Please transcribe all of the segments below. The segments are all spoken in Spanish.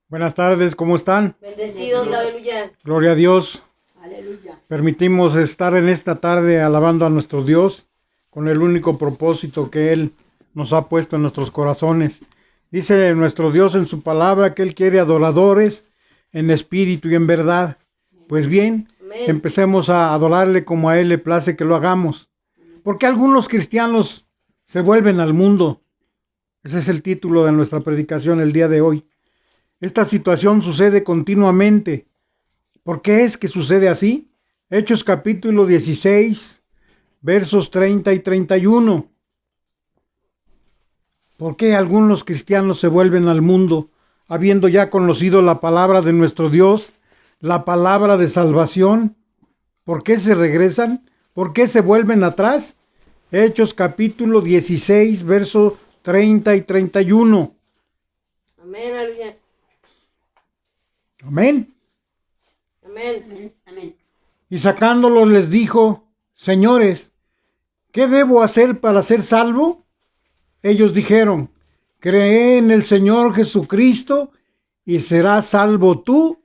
Buenas tardes, ¿cómo están? Bendecidos, aleluya. Gloria a Dios. Aleluya. Permitimos estar en esta tarde alabando a nuestro Dios con el único propósito que Él nos ha puesto en nuestros corazones. Dice nuestro Dios en su palabra que Él quiere adoradores en espíritu y en verdad. Pues bien, Amén. empecemos a adorarle como a Él le place que lo hagamos. Porque algunos cristianos se vuelven al mundo. Ese es el título de nuestra predicación el día de hoy. Esta situación sucede continuamente. ¿Por qué es que sucede así? Hechos capítulo 16, versos 30 y 31. ¿Por qué algunos cristianos se vuelven al mundo, habiendo ya conocido la palabra de nuestro Dios, la palabra de salvación? ¿Por qué se regresan? ¿Por qué se vuelven atrás? Hechos capítulo 16, versos 30 y 31. Amén, aleluya. Amén. Amén. Amén. Y sacándolos les dijo: Señores, ¿qué debo hacer para ser salvo? Ellos dijeron: Cree en el Señor Jesucristo y serás salvo tú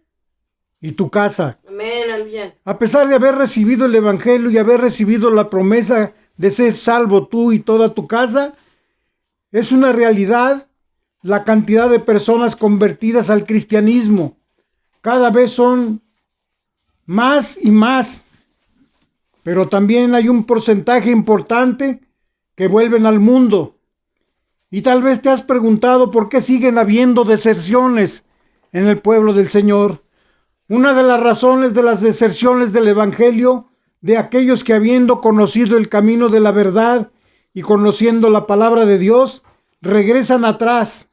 y tu casa. Amén, aleluya. A pesar de haber recibido el Evangelio y haber recibido la promesa de ser salvo tú y toda tu casa, es una realidad la cantidad de personas convertidas al cristianismo. Cada vez son más y más, pero también hay un porcentaje importante que vuelven al mundo. Y tal vez te has preguntado por qué siguen habiendo deserciones en el pueblo del Señor. Una de las razones de las deserciones del Evangelio, de aquellos que habiendo conocido el camino de la verdad y conociendo la palabra de Dios, regresan atrás.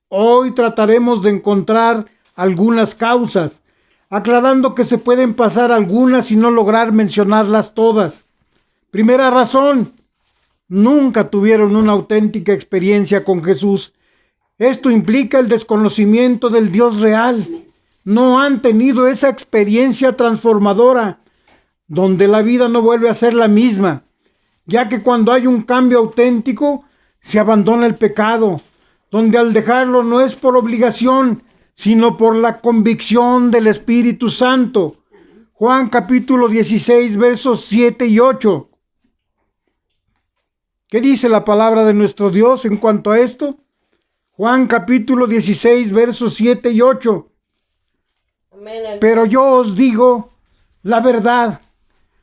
Hoy trataremos de encontrar algunas causas, aclarando que se pueden pasar algunas y no lograr mencionarlas todas. Primera razón: nunca tuvieron una auténtica experiencia con Jesús. Esto implica el desconocimiento del Dios real. No han tenido esa experiencia transformadora, donde la vida no vuelve a ser la misma, ya que cuando hay un cambio auténtico, se abandona el pecado, donde al dejarlo no es por obligación, sino por la convicción del Espíritu Santo. Juan capítulo 16, versos 7 y 8. ¿Qué dice la palabra de nuestro Dios en cuanto a esto? Juan capítulo 16, versos 7 y 8. Amén, aleluya. Pero yo os digo la verdad,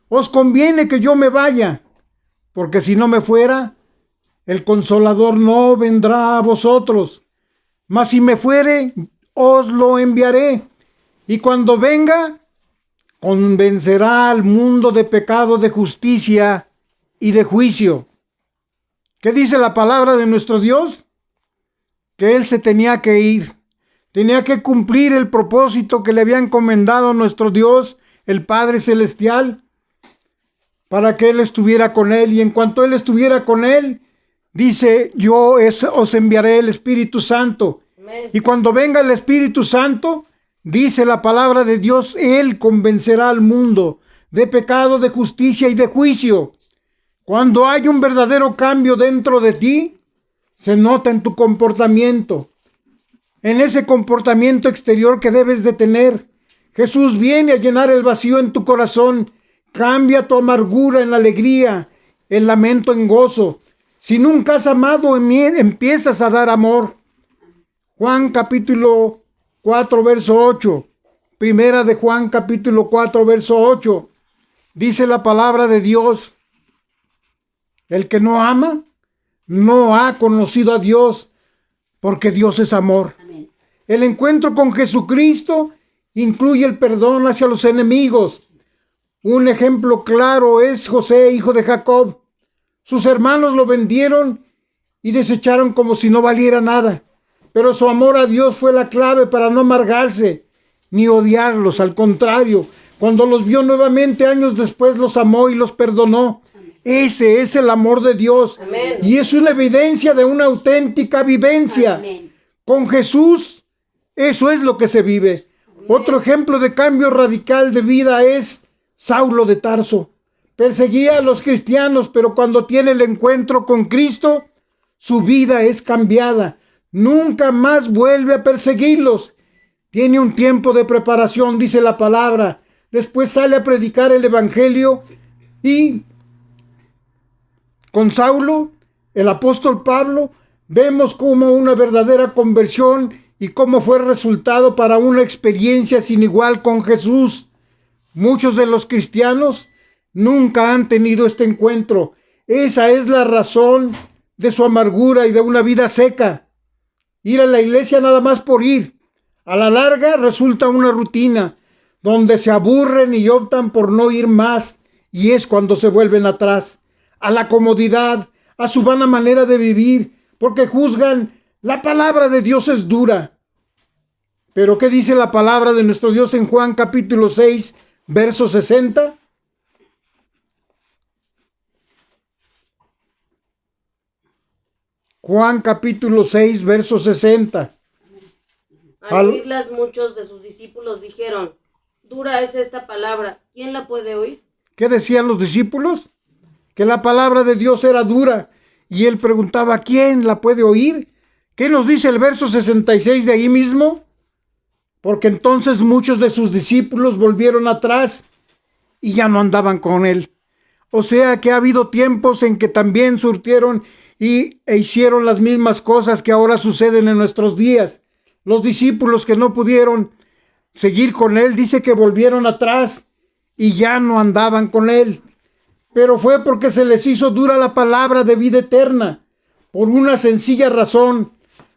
os conviene que yo me vaya, porque si no me fuera, el Consolador no vendrá a vosotros. Mas si me fuere, os lo enviaré. Y cuando venga, convencerá al mundo de pecado, de justicia y de juicio. ¿Qué dice la palabra de nuestro Dios? Que Él se tenía que ir. Tenía que cumplir el propósito que le había encomendado nuestro Dios, el Padre Celestial, para que Él estuviera con Él. Y en cuanto Él estuviera con Él, dice: yo os enviaré el Espíritu Santo. Amén. Y cuando venga el Espíritu Santo, dice la palabra de Dios, Él convencerá al mundo de pecado, de justicia y de juicio. Cuando hay un verdadero cambio dentro de ti, se nota en tu comportamiento, en ese comportamiento exterior que debes de tener. Jesús viene a llenar el vacío en tu corazón. Cambia tu amargura en alegría, el lamento en gozo. Si nunca has amado, empiezas a dar amor. Juan capítulo 4, verso 8. Primera de Juan capítulo 4, verso 8. Dice la palabra de Dios: el que no ama, no ha conocido a Dios, porque Dios es amor. Amén. El encuentro con Jesucristo incluye el perdón hacia los enemigos. Un ejemplo claro es José, hijo de Jacob. Sus hermanos lo vendieron y desecharon como si no valiera nada. Pero su amor a Dios fue la clave para no amargarse ni odiarlos. Al contrario, cuando los vio nuevamente años después, los amó y los perdonó. Ese es el amor de Dios. Amén. Y es una evidencia de una auténtica vivencia. Amén. Con Jesús, eso es lo que se vive. Otro ejemplo de cambio radical de vida es Saulo de Tarso. Perseguía a los cristianos, pero cuando tiene el encuentro con Cristo, su vida es cambiada. Nunca más vuelve a perseguirlos. Tiene un tiempo de preparación, dice la palabra. Después sale a predicar el evangelio y con Saulo, el apóstol Pablo, vemos como una verdadera conversión y cómo fue resultado para una experiencia sin igual con Jesús. Muchos de los cristianos nunca han tenido este encuentro. Esa es la razón de su amargura y de una vida seca. Ir a la iglesia nada más por ir. A la larga resulta una rutina donde se aburren y optan por no ir más, y es cuando se vuelven atrás, a la comodidad, a su vana manera de vivir, porque juzgan la palabra de Dios es dura. Pero ¿qué dice la palabra de nuestro Dios en Juan capítulo 6, verso 60? Juan capítulo 6, verso 60. Al oírlas, muchos de sus discípulos dijeron: dura es esta palabra, ¿quién la puede oír? ¿Qué decían los discípulos? Que la palabra de Dios era dura. Y él preguntaba, ¿quién la puede oír? ¿Qué nos dice el verso 66 de ahí mismo? Porque entonces muchos de sus discípulos volvieron atrás y ya no andaban con él. O sea que ha habido tiempos en que también surtieron e hicieron las mismas cosas que ahora suceden en nuestros días. Los discípulos que no pudieron seguir con él, dice que volvieron atrás y ya no andaban con él. Pero fue porque se les hizo dura la palabra de vida eterna, por una sencilla razón,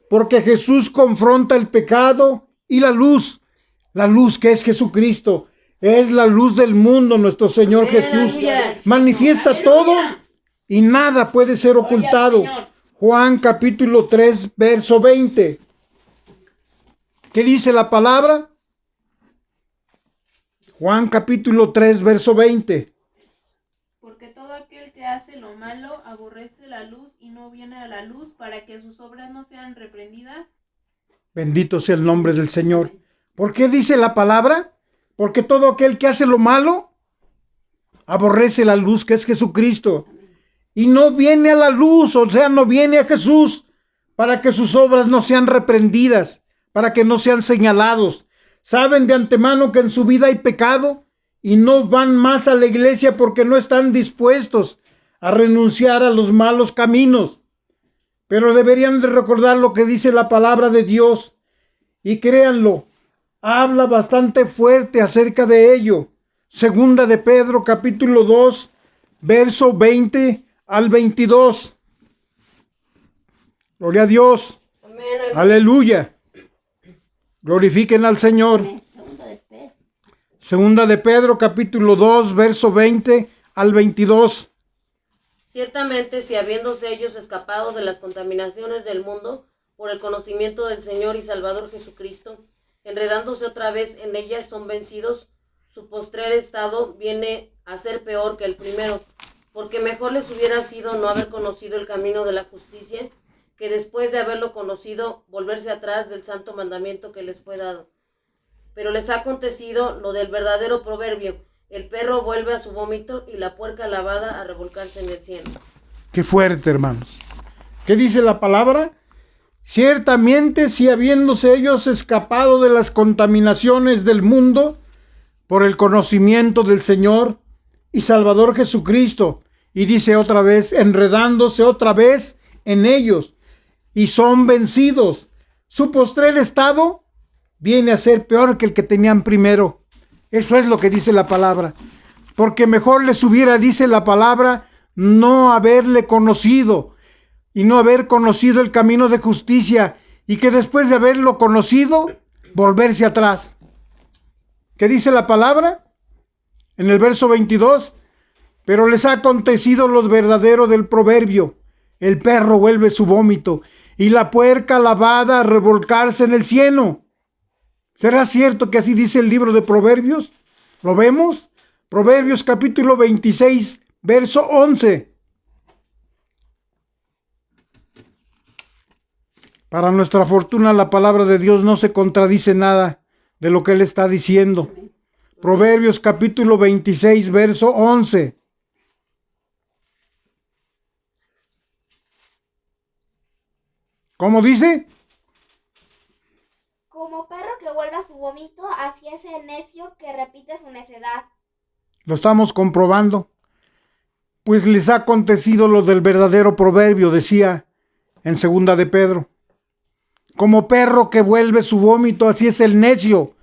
porque Jesús confronta el pecado y la luz que es Jesucristo, es la luz del mundo, nuestro Señor Jesús. Manifiesta todo y nada puede ser ocultado. Juan capítulo 3, verso 20. ¿Qué dice la palabra? Juan capítulo 3, verso 20. Porque todo aquel que hace lo malo aborrece la luz y no viene a la luz para que sus obras no sean reprendidas. Bendito sea el nombre del Señor. ¿Por qué dice la palabra? Porque todo aquel que hace lo malo aborrece la luz que es Jesucristo. Y no viene a la luz, o sea, no viene a Jesús para que sus obras no sean reprendidas, para que no sean señalados. Saben de antemano que en su vida hay pecado y no van más a la iglesia porque no están dispuestos a renunciar a los malos caminos. Pero deberían de recordar lo que dice la palabra de Dios. Y créanlo, habla bastante fuerte acerca de ello. Segunda de Pedro, capítulo 2, verso 20 al 22. Gloria a Dios. Amén. Aleluya. Glorifiquen al Señor. Segunda de Pedro, capítulo 2, verso 20 al 22. Ciertamente, si habiéndose ellos escapado de las contaminaciones del mundo por el conocimiento del Señor y Salvador Jesucristo, enredándose otra vez en ellas, son vencidos, su postrer estado viene a ser peor que el primero, porque mejor les hubiera sido no haber conocido el camino de la justicia, que después de haberlo conocido, volverse atrás del santo mandamiento que les fue dado. Pero les ha acontecido lo del verdadero proverbio: el perro vuelve a su vómito y la puerca lavada a revolcarse en el cieno. Qué fuerte, hermanos. ¿Qué dice la palabra? Ciertamente, si habiéndose ellos escapado de las contaminaciones del mundo por el conocimiento del Señor y Salvador Jesucristo, y dice otra vez, enredándose otra vez en ellos, y son vencidos, su postrer estado viene a ser peor que el que tenían primero. Eso es lo que dice la palabra. Porque mejor les hubiera, dice la palabra, no haberle conocido y no haber conocido el camino de justicia, y que después de haberlo conocido, volverse atrás. ¿Qué dice la palabra? En el verso 22, pero les ha acontecido lo verdadero del proverbio: el perro vuelve su vómito y la puerca lavada a revolcarse en el cieno. ¿Será cierto que así dice el libro de Proverbios? ¿Lo vemos? Proverbios capítulo 26, verso 11. Para nuestra fortuna, la palabra de Dios no se contradice nada de lo que Él está diciendo. Proverbios capítulo 26, verso 11. ¿Cómo dice? Como perro que vuelve a su vómito, así es el necio que repite su necedad. Lo estamos comprobando. Pues les ha acontecido lo del verdadero proverbio, decía en segunda de Pedro. Como perro que vuelve su vómito, así es el necio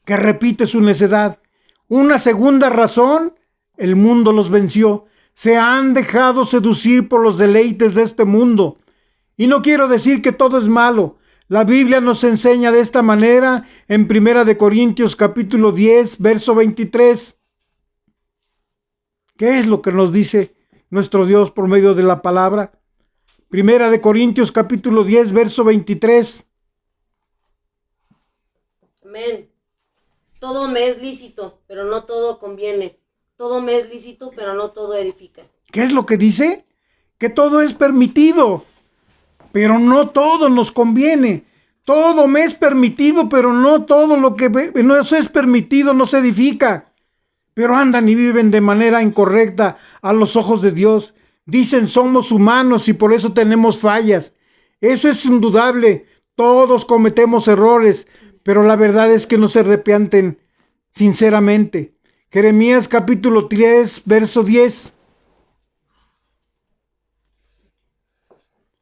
que repite su necedad. Una segunda razón, el mundo los venció. Se han dejado seducir por los deleites de este mundo. Y no quiero decir que todo es malo. La Biblia nos enseña de esta manera en 1 Corintios capítulo 10, verso 23. ¿Qué es lo que nos dice nuestro Dios por medio de la palabra? 1 Corintios capítulo 10, verso 23. Amén. Todo me es lícito, pero no todo conviene. Todo me es lícito, pero no todo edifica. ¿Qué es lo que dice? Que todo es permitido, pero no todo nos conviene. Todo me es permitido, pero no todo lo que no es permitido nos edifica. Pero andan y viven de manera incorrecta a los ojos de Dios. Dicen somos humanos y por eso tenemos fallas. Eso es indudable. Todos cometemos errores, pero la verdad es que no se arrepienten sinceramente. Jeremías capítulo 3, verso 10.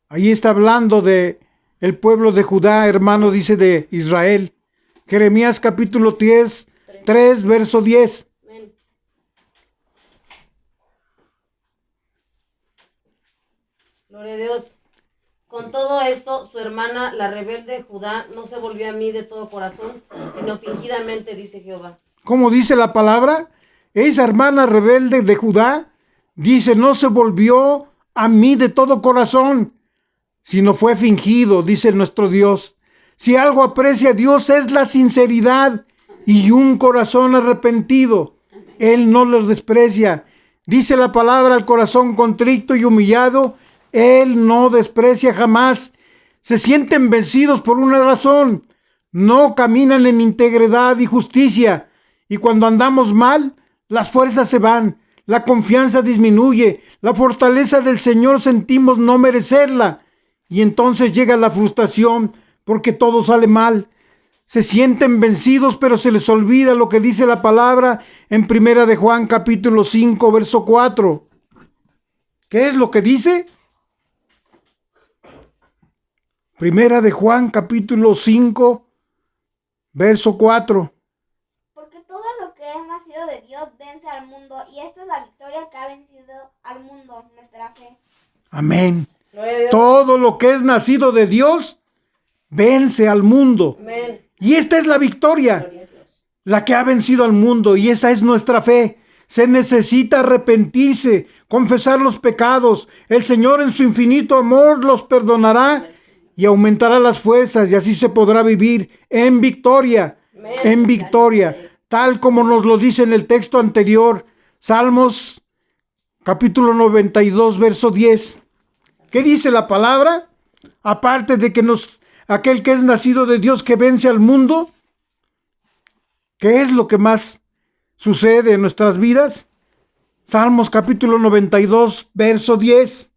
Ahí está hablando de el pueblo de Judá, hermano, dice de Israel. Jeremías capítulo 3, verso 10. Amén. Gloria a Dios. Con todo esto, su hermana, la rebelde Judá, no se volvió a mí de todo corazón, sino fingidamente, dice Jehová. ¿Cómo dice la palabra? Esa hermana rebelde de Judá, dice, no se volvió a mí de todo corazón, sino fue fingido, dice nuestro Dios. Si algo aprecia a Dios es la sinceridad y un corazón arrepentido. Él no los desprecia. Dice la palabra, el corazón contrito y humillado, Él no desprecia jamás. Se sienten vencidos por una razón. No caminan en integridad y justicia. Y cuando andamos mal, las fuerzas se van, la confianza disminuye, la fortaleza del Señor sentimos no merecerla. Y entonces llega la frustración porque todo sale mal. Se sienten vencidos, pero se les olvida lo que dice la palabra en 1 de Juan capítulo 5, verso 4. ¿Qué es lo que dice? 1 de Juan capítulo 5, verso 4. Porque todo lo que es nacido de Dios vence al mundo, y esta es la victoria que ha vencido al mundo, nuestra fe. Amén. Gloria a Dios. Todo lo que es nacido de Dios vence al mundo. Amén. Y esta es la victoria, Gloria a Dios. la que ha vencido al mundo, y esa es nuestra fe. Se necesita arrepentirse, confesar los pecados. El Señor en su infinito amor los perdonará y aumentará las fuerzas, y así se podrá vivir en victoria, Amén. en victoria, tal como nos lo dice en el texto anterior, Salmos capítulo 92, verso 10. ¿Qué dice la palabra? Aparte de que aquel que es nacido de Dios que vence al mundo, ¿qué es lo que más sucede en nuestras vidas? Salmos capítulo 92, verso 10.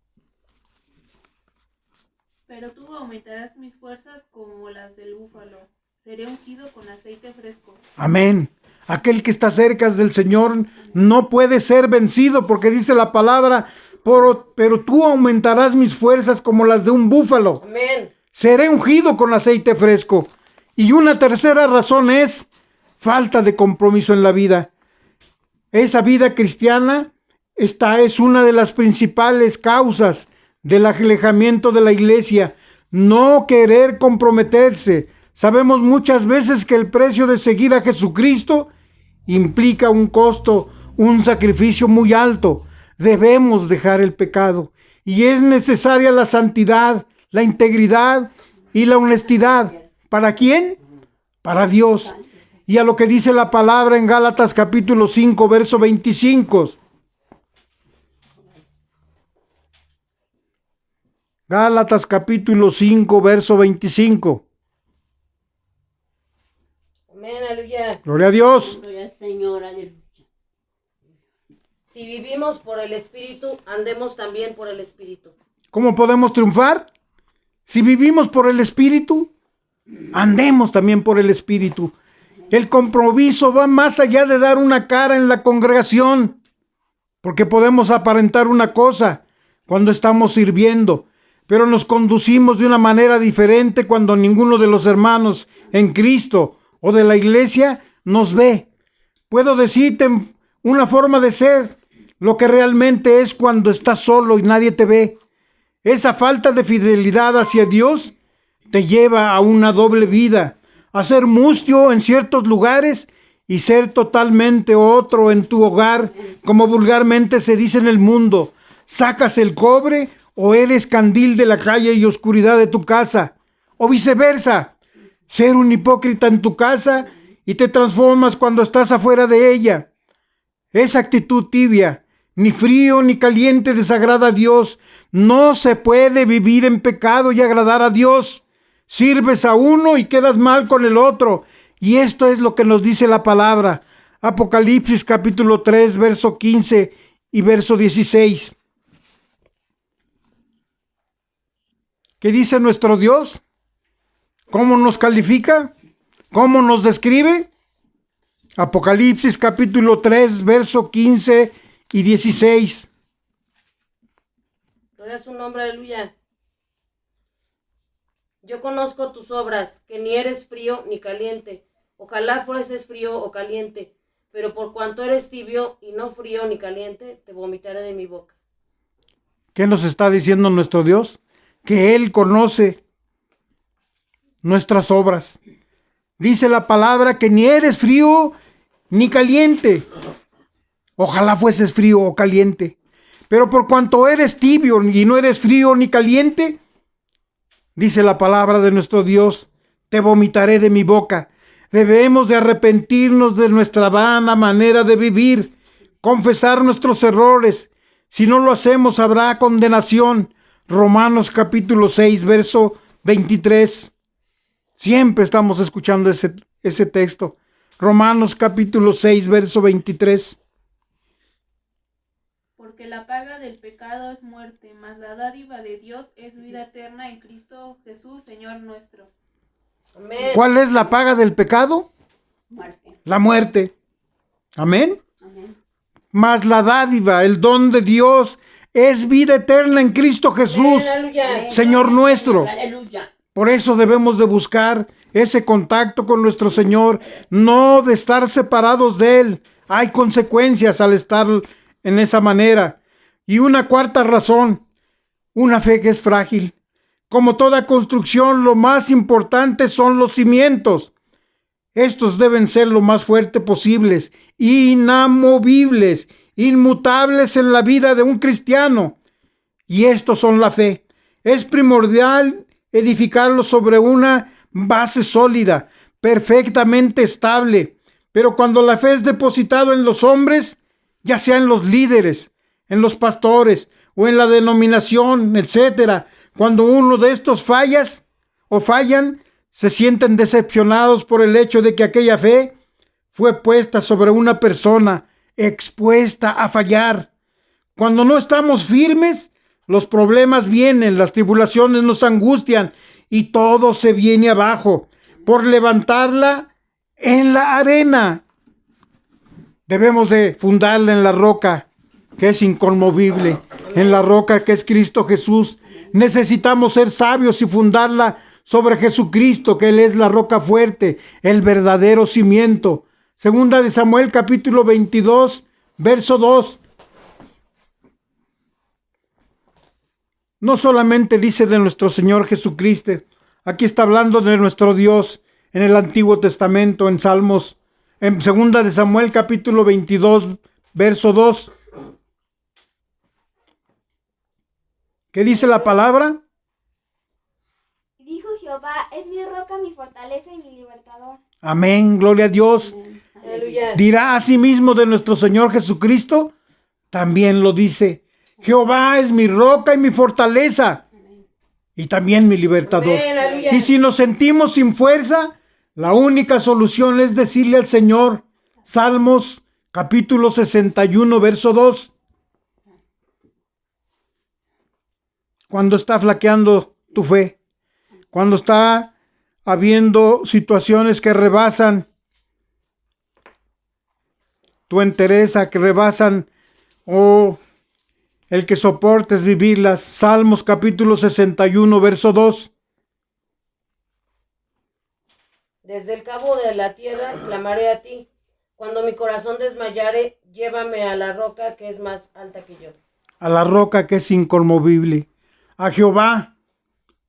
Pero tú aumentarás mis fuerzas como las del búfalo. Seré ungido con aceite fresco. Amén. Aquel que está cerca del Señor no puede ser vencido, porque dice la palabra, pero tú aumentarás mis fuerzas como las de un búfalo. Amén. Seré ungido con aceite fresco. Y una tercera razón es falta de compromiso en la vida. Esa vida cristiana, esta es una de las principales causas del alejamiento de la iglesia. No querer comprometerse. Sabemos muchas veces que el precio de seguir a Jesucristo implica un costo, un sacrificio muy alto. Debemos dejar el pecado. Y es necesaria la santidad, la integridad y la honestidad. ¿Para quién? Para Dios. Y a lo que dice la palabra en Gálatas capítulo 5, verso 25. Gálatas capítulo 5, verso 25. Amén, aleluya. Gloria a Dios. Gloria al Señor, aleluya. Si vivimos por el Espíritu, andemos también por el Espíritu. ¿Cómo podemos triunfar? Si vivimos por el Espíritu, Andemos también por el Espíritu. El compromiso va más allá de dar una cara en la congregación, porque podemos aparentar una cosa cuando estamos sirviendo, pero nos conducimos de una manera diferente cuando ninguno de los hermanos en Cristo o de la iglesia nos ve. Puedo decirte una forma de ser, lo que realmente es cuando estás solo y nadie te ve. Esa falta de fidelidad hacia Dios te lleva a una doble vida, a ser mustio en ciertos lugares y ser totalmente otro en tu hogar, como vulgarmente se dice en el mundo. Sacas el cobre o eres candil de la calle y oscuridad de tu casa, o viceversa. Ser un hipócrita en tu casa y te transformas cuando estás afuera de ella. Esa actitud tibia, ni frío ni caliente, desagrada a Dios. No se puede vivir en pecado y agradar a Dios. Sirves a uno y quedas mal con el otro. Y esto es lo que nos dice la palabra. Apocalipsis capítulo 3, verso 15 y verso 16. ¿Qué dice nuestro Dios? ¿Cómo nos califica? ¿Cómo nos describe? Apocalipsis capítulo 3, verso 15 y 16. Gloria a su nombre, aleluya. Yo conozco tus obras, que ni eres frío ni caliente. Ojalá fueses frío o caliente, pero por cuanto eres tibio y no frío ni caliente, te vomitaré de mi boca. ¿Qué nos está diciendo nuestro Dios? Que Él conoce nuestras obras. Dice la palabra que ni eres frío ni caliente. Ojalá fueses frío o caliente. Pero por cuanto eres tibio y no eres frío ni caliente, dice la palabra de nuestro Dios, te vomitaré de mi boca. Debemos de arrepentirnos de nuestra vana manera de vivir, confesar nuestros errores. Si no lo hacemos, habrá condenación. Romanos capítulo 6, verso 23. Siempre estamos escuchando ese texto. Romanos capítulo 6, verso 23. Porque la paga del pecado es muerte, mas la dádiva de Dios es vida eterna en Cristo Jesús, Señor nuestro. Amén. ¿Cuál es la paga del pecado? Muerte. La muerte. Amén. Amén. Mas la dádiva, el don de Dios, es vida eterna en Cristo Jesús, Amén, aleluya. Señor nuestro. Aleluya. Por eso debemos de buscar ese contacto con nuestro Señor, no de estar separados de Él. Hay consecuencias al estar en esa manera. Y una cuarta razón, una fe que es frágil. Como toda construcción, lo más importante son los cimientos. Estos deben ser lo más fuertes posibles, inamovibles, inmutables en la vida de un cristiano. Y estos son la fe. Es primordial edificarlo sobre una base sólida, perfectamente estable. Pero cuando la fe es depositada en los hombres, ya sea en los líderes, en los pastores o en la denominación, etcétera, cuando uno de estos fallan, se sienten decepcionados por el hecho de que aquella fe fue puesta sobre una persona expuesta a fallar. Cuando no estamos firmes, los problemas vienen, las tribulaciones nos angustian y todo se viene abajo por levantarla en la arena. Debemos de fundarla en la roca que es inconmovible, en la roca que es Cristo Jesús. Necesitamos ser sabios y fundarla sobre Jesucristo, que Él es la roca fuerte, el verdadero cimiento. Segunda de Samuel capítulo 22, verso 2. No solamente dice de nuestro Señor Jesucristo, aquí está hablando de nuestro Dios en el Antiguo Testamento, en Salmos, en Segunda de Samuel capítulo 22, verso 2. ¿Qué dice la palabra? Dijo Jehová, es mi roca, mi fortaleza y mi libertador. Amén, gloria a Dios. Aleluya. Dirá asimismo de nuestro Señor Jesucristo, también lo dice, Jehová es mi roca y mi fortaleza y también mi libertador. Amén, aleluya. Y si nos sentimos sin fuerza, la única solución es decirle al Señor, Salmos capítulo 61, verso 2. Cuando está flaqueando tu fe, cuando está habiendo situaciones que rebasan tu entereza, que rebasan el que soportes vivirlas. Salmos capítulo 61, verso 2. Desde el cabo de la tierra clamaré a ti. Cuando mi corazón desmayare, llévame a la roca que es más alta que yo. A la roca que es inconmovible. A Jehová,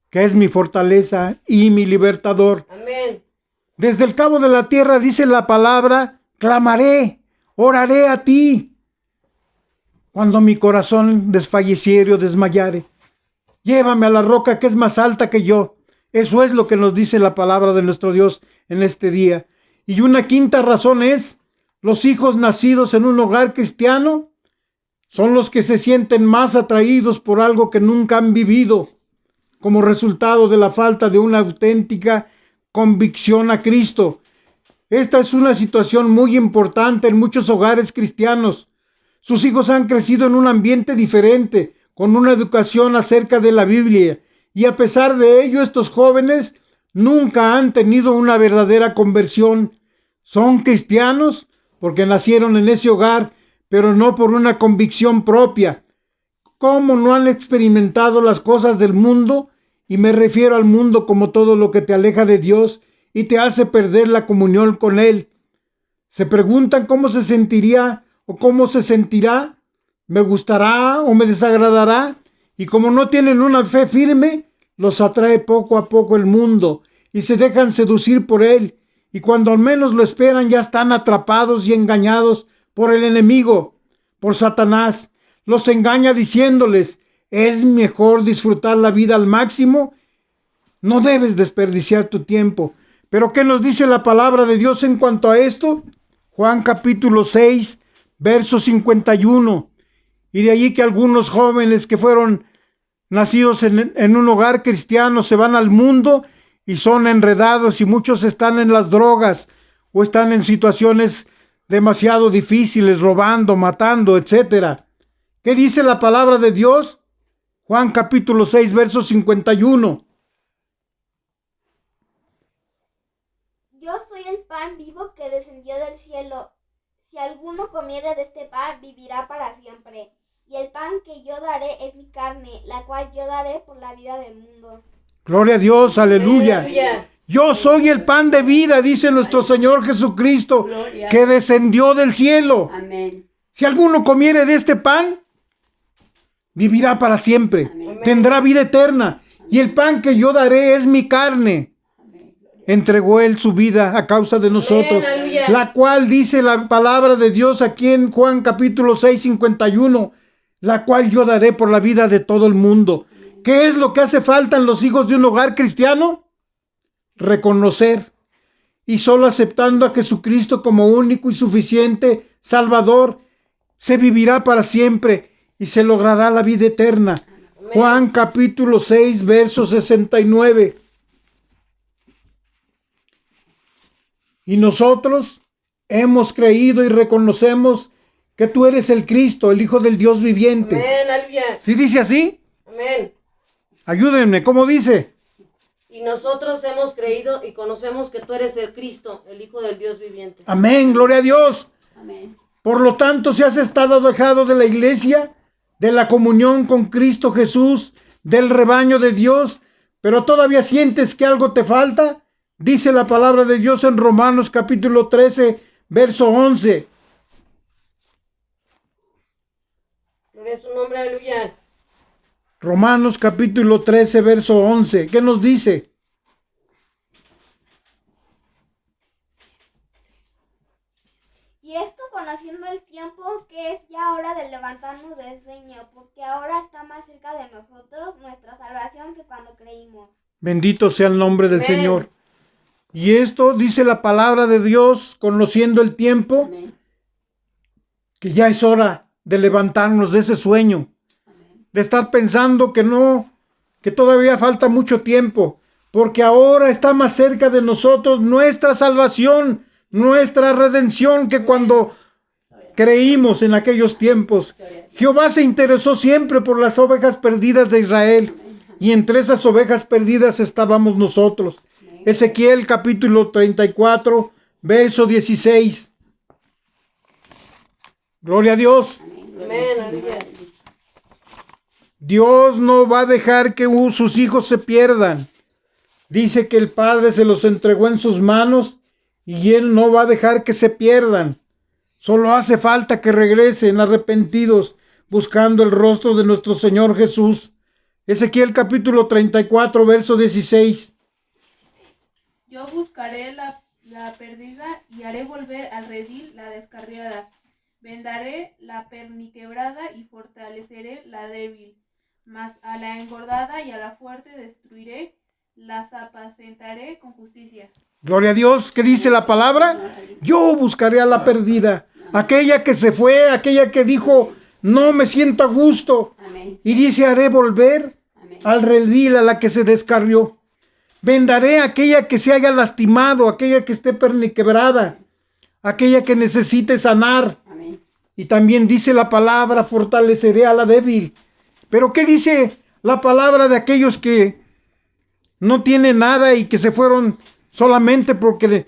que es mi fortaleza y mi libertador. Amén. Desde el cabo de la tierra dice la palabra, clamaré, oraré a ti. Cuando mi corazón desfalleciere o desmayare, llévame a la roca que es más alta que yo. Eso es lo que nos dice la palabra de nuestro Dios en este día. Y una quinta razón es, los hijos nacidos en un hogar cristiano son los que se sienten más atraídos por algo que nunca han vivido, como resultado de la falta de una auténtica convicción a Cristo. Esta es una situación muy importante en muchos hogares cristianos. Sus hijos han crecido en un ambiente diferente, con una educación acerca de la Biblia, y a pesar de ello, estos jóvenes nunca han tenido una verdadera conversión. Son cristianos porque nacieron en ese hogar, pero no por una convicción propia. ¿Cómo no han experimentado las cosas del mundo? Y me refiero al mundo como todo lo que te aleja de Dios y te hace perder la comunión con Él. Se preguntan cómo se sentiría o cómo se sentirá, me gustará o me desagradará. Y como no tienen una fe firme, los atrae poco a poco el mundo y se dejan seducir por él. Y cuando al menos lo esperan, ya están atrapados y engañados por el enemigo, por Satanás. Los engaña diciéndoles, es mejor disfrutar la vida al máximo. No debes desperdiciar tu tiempo. Pero ¿qué nos dice la palabra de Dios en cuanto a esto? Juan capítulo 6, verso 51. Y de allí que algunos jóvenes que fueron nacidos en un hogar cristiano se van al mundo y son enredados, y muchos están en las drogas o están en situaciones demasiado difíciles, robando, matando, etc. ¿Qué dice la palabra de Dios? Juan capítulo 6, verso 51. Yo soy el pan vivo que descendió del cielo. Si alguno comiere de este pan, vivirá para siempre. Y el pan que yo daré es mi carne, la cual yo daré por la vida del mundo. Gloria a Dios, aleluya. Aleluya. Yo soy el pan de vida, dice nuestro Señor Jesucristo, Gloria. que descendió del cielo. Amén. Si alguno comiere de este pan, vivirá para siempre. Amén. Tendrá vida eterna. Y el pan que yo daré es mi carne. Amén. Gloria. Entregó él su vida a causa de nosotros, Aleluya. la cual dice la palabra de Dios aquí en Juan capítulo 6, 51, la cual yo daré por la vida de todo el mundo. ¿Qué es lo que hace falta en los hijos de un hogar cristiano? Reconocer, y solo aceptando a Jesucristo como único y suficiente Salvador, se vivirá para siempre y se logrará la vida eterna. Amén. Juan capítulo 6, verso 69. Y nosotros hemos creído y reconocemos que tú eres el Cristo, el Hijo del Dios viviente. Amén, aleluya. ¿Sí dice así? Amén. Ayúdenme, ¿cómo dice? Y nosotros hemos creído y conocemos que tú eres el Cristo, el Hijo del Dios viviente. Amén, gloria a Dios. Amén. Por lo tanto, si has estado alejado de la iglesia, de la comunión con Cristo Jesús, del rebaño de Dios, pero todavía sientes que algo te falta, dice la palabra de Dios en Romanos capítulo 13, verso 11. Gloria a su nombre, aleluya. Romanos capítulo 13, verso 11. ¿Qué nos dice? Y esto conociendo el tiempo que es ya hora de levantarnos del sueño, porque ahora está más cerca de nosotros nuestra salvación que cuando creímos. Bendito sea el nombre del Amén. Señor. Y esto dice la palabra de Dios, conociendo el tiempo, Amén. que ya es hora de levantarnos de ese sueño, de estar pensando que todavía falta mucho tiempo, porque ahora está más cerca de nosotros nuestra salvación, nuestra redención, que cuando creímos en aquellos tiempos. Jehová se interesó siempre por las ovejas perdidas de Israel, y entre esas ovejas perdidas estábamos nosotros. Ezequiel capítulo 34, verso 16. Gloria a Dios. Amén, aleluya. Dios no va a dejar que sus hijos se pierdan. Dice que el Padre se los entregó en sus manos y Él no va a dejar que se pierdan. Solo hace falta que regresen arrepentidos, buscando el rostro de nuestro Señor Jesús. Ezequiel capítulo 34, verso 16. Yo buscaré la perdida y haré volver al redil la descarriada. Vendaré la perniquebrada y fortaleceré la débil. Mas a la engordada y a la fuerte destruiré, las apacentaré con justicia. Gloria a Dios. ¿Qué dice la palabra? Yo buscaré a la perdida, aquella que se fue, aquella que dijo, no me siento a gusto. Y dice, haré volver al redil a la que se descarrió. Vendaré a aquella que se haya lastimado, aquella que esté perniquebrada, aquella que necesite sanar. Y también dice la palabra, fortaleceré a la débil. Pero ¿qué dice la palabra de aquellos que no tienen nada y que se fueron solamente porque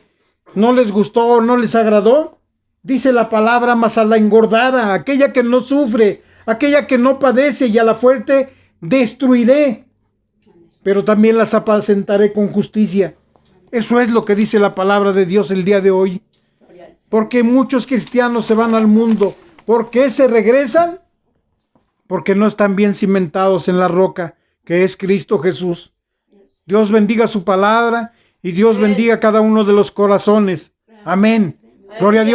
no les gustó o no les agradó? Dice la palabra, mas a la engordada, aquella que no sufre, aquella que no padece, y a la fuerte destruiré, pero también las apacentaré con justicia. Eso es lo que dice la palabra de Dios el día de hoy. Porque muchos cristianos se van al mundo. ¿Por qué se regresan? Porque no están bien cimentados en la roca, que es Cristo Jesús. Dios bendiga su palabra y Dios bendiga cada uno de los corazones. Amén. Gloria a Dios.